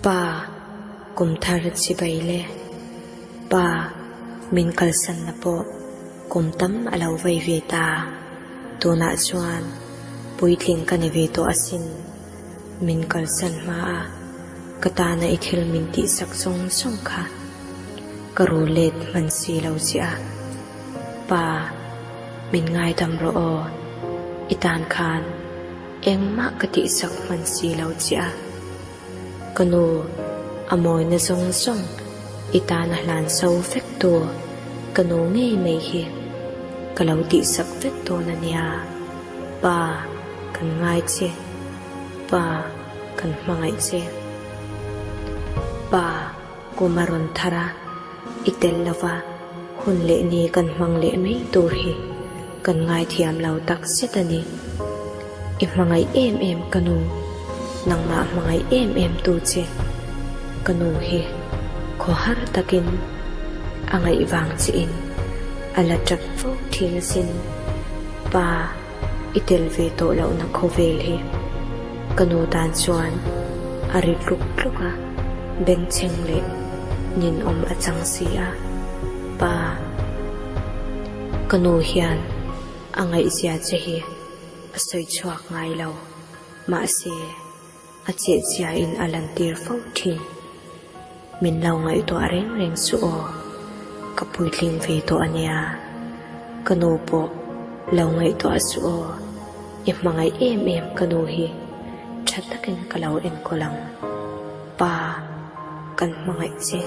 Pa kum tharat si baile pa min kalsan na po kum tam alaw vai veta tuna chuan puitling ka ni veto asin min kalsan ma katana ithil min ti sak song song kha karulet man si law sia pa min ngai tam ro o itan khan engma kati sak man si law sia kanu amoy na song song itana hlan so fekto kanu ngei mei hi kalau ti sak fekto na niya pa kan ngai che pa kan mangai che pa kumaron thara itel lava hun le ni kan mang le mei tur hi kan ngai thiam lau tak setani i mangai em kanu nang na mangai em tu che kanu hi ko har takin angai wang chi in ala trak fo thil sin pa itel ve to lau na khovel hi kanu dan chuan ari luk luka ben cheng le nin om achang sia pa kanu hian angai sia che hi asoi chuak ngai lo ma se ache chia in alantir fo thin min lau ngai to areng reng su o kapuitling ve to ania kanu po lau ngai to asu o i mangai em kanu hi thatakin kalau en kolang pa kan mangai che